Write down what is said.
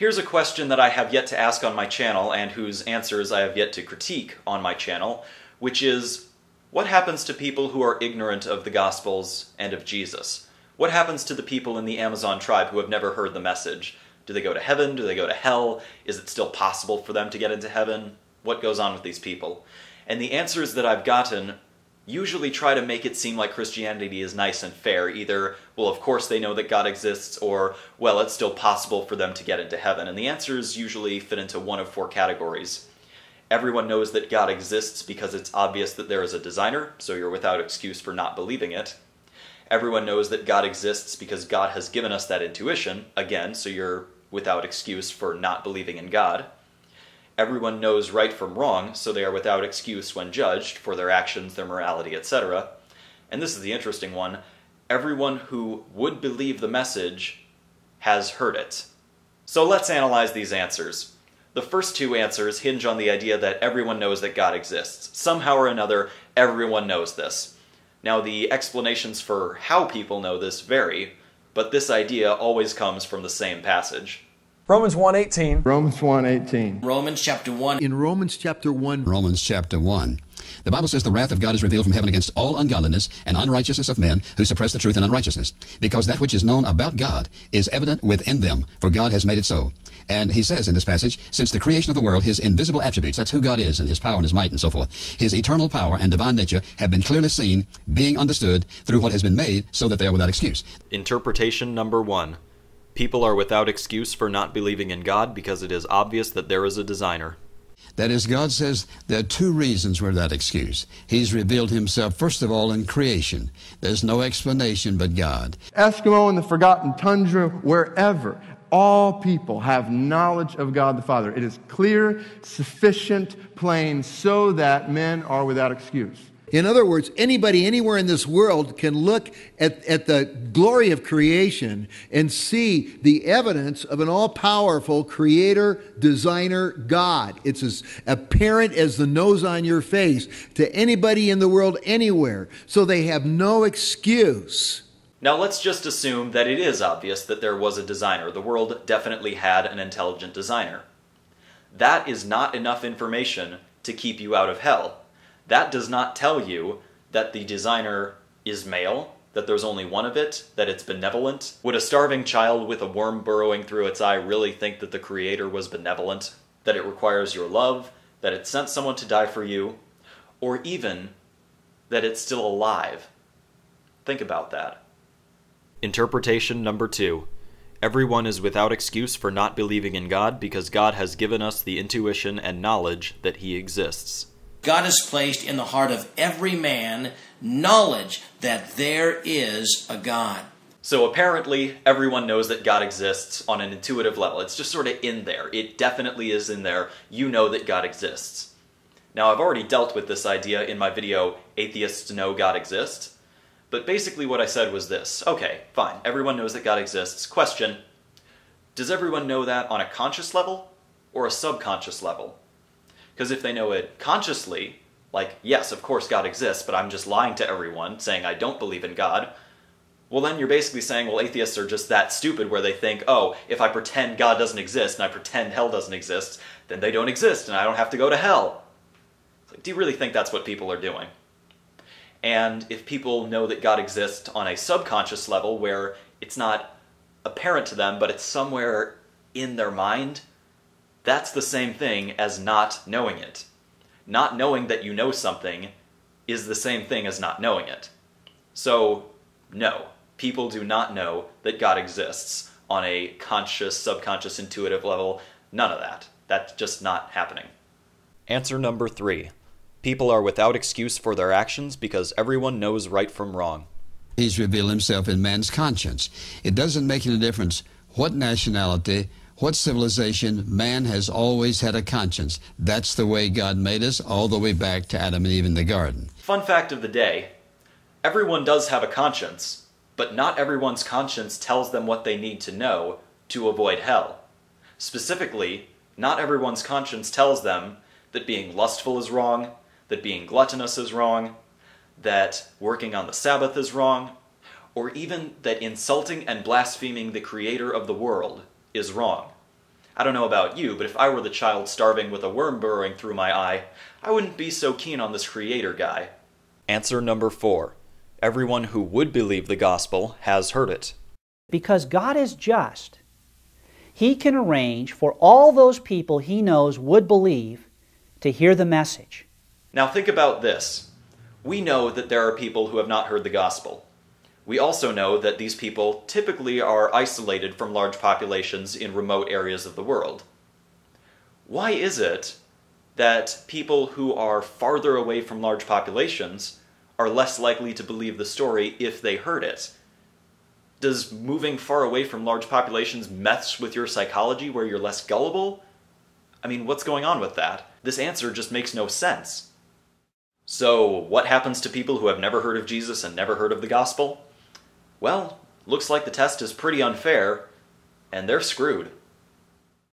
Here's a question that I have yet to ask on my channel and whose answers I have yet to critique on my channel, which is, what happens to people who are ignorant of the Gospels and of Jesus? What happens to the people in the Amazon tribe who have never heard the message? Do they go to heaven? Do they go to hell? Is it still possible for them to get into heaven? What goes on with these people? And the answers that I've gotten usually try to make it seem like Christianity is nice and fair. Either, well, of course they know that God exists, or, well, it's still possible for them to get into heaven. And the answers usually fit into one of four categories. Everyone knows that God exists because it's obvious that there is a designer, so you're without excuse for not believing it. Everyone knows that God exists because God has given us that intuition, again, so you're without excuse for not believing in God. Everyone knows right from wrong, so they are without excuse when judged for their actions, their morality, etc. And this is the interesting one. Everyone who would believe the message has heard it. So let's analyze these answers. The first two answers hinge on the idea that everyone knows that God exists. Somehow or another, everyone knows this. Now, the explanations for how people know this vary, but this idea always comes from the same passage. Romans 1:18. Romans 1:18. Romans chapter 1. In Romans chapter 1. Romans chapter 1. The Bible says the wrath of God is revealed from heaven against all ungodliness and unrighteousness of men who suppress the truth in unrighteousness, because that which is known about God is evident within them, for God has made it so. And he says in this passage, since the creation of the world, his invisible attributes, that's who God is, and his power and his might and so forth, his eternal power and divine nature have been clearly seen, being understood through what has been made, so that they are without excuse. Interpretation number 1. People are without excuse for not believing in God because it is obvious that there is a designer. That is, God says there are two reasons for that excuse. He's revealed himself, first of all, in creation. There's no explanation but God. Eskimo in the forgotten tundra, wherever, all people have knowledge of God the Father. It is clear, sufficient, plain, so that men are without excuse. In other words, anybody anywhere in this world can look at the glory of creation and see the evidence of an all-powerful creator, designer God. It's as apparent as the nose on your face to anybody in the world anywhere. So they have no excuse. Now let's just assume that it is obvious that there was a designer. The world definitely had an intelligent designer. That is not enough information to keep you out of hell. That does not tell you that the designer is male, that there's only one of it, that it's benevolent. Would a starving child with a worm burrowing through its eye really think that the Creator was benevolent? That it requires your love? That it sent someone to die for you? Or even that it's still alive? Think about that. Interpretation number 2. Everyone is without excuse for not believing in God because God has given us the intuition and knowledge that He exists. God has placed in the heart of every man knowledge that there is a God. So apparently, everyone knows that God exists on an intuitive level. It's just sort of in there. It definitely is in there. You know that God exists. Now, I've already dealt with this idea in my video, Atheists Know God Exists. But basically what I said was this. Okay, fine. Everyone knows that God exists. Question, does everyone know that on a conscious level or a subconscious level? Because if they know it consciously, like, yes, of course God exists, but I'm just lying to everyone, saying I don't believe in God, well then you're basically saying, well, atheists are just that stupid where they think, oh, if I pretend God doesn't exist and I pretend hell doesn't exist, then they don't exist and I don't have to go to hell. It's like, do you really think that's what people are doing? And if people know that God exists on a subconscious level where it's not apparent to them, but it's somewhere in their mind, that's the same thing as not knowing it. Not knowing that you know something is the same thing as not knowing it. So, no, people do not know that God exists on a conscious, subconscious, intuitive level. None of that. That's just not happening. Answer number 3. People are without excuse for their actions because everyone knows right from wrong. He's revealed himself in man's conscience. It doesn't make any difference what nationality, what civilization, man has always had a conscience. That's the way God made us, all the way back to Adam and Eve in the garden. Fun fact of the day, everyone does have a conscience, but not everyone's conscience tells them what they need to know to avoid hell. Specifically, not everyone's conscience tells them that being lustful is wrong, that being gluttonous is wrong, that working on the Sabbath is wrong, or even that insulting and blaspheming the Creator of the world is wrong. I don't know about you, but if I were the child starving with a worm burrowing through my eye, I wouldn't be so keen on this creator guy. Answer number 4. Everyone who would believe the gospel has heard it. Because God is just, He can arrange for all those people He knows would believe to hear the message. Now think about this. We know that there are people who have not heard the gospel. We also know that these people typically are isolated from large populations in remote areas of the world. Why is it that people who are farther away from large populations are less likely to believe the story if they heard it? Does moving far away from large populations mess with your psychology where you're less gullible? I mean, what's going on with that? This answer just makes no sense. So, what happens to people who have never heard of Jesus and never heard of the gospel? Well, looks like the test is pretty unfair, and they're screwed.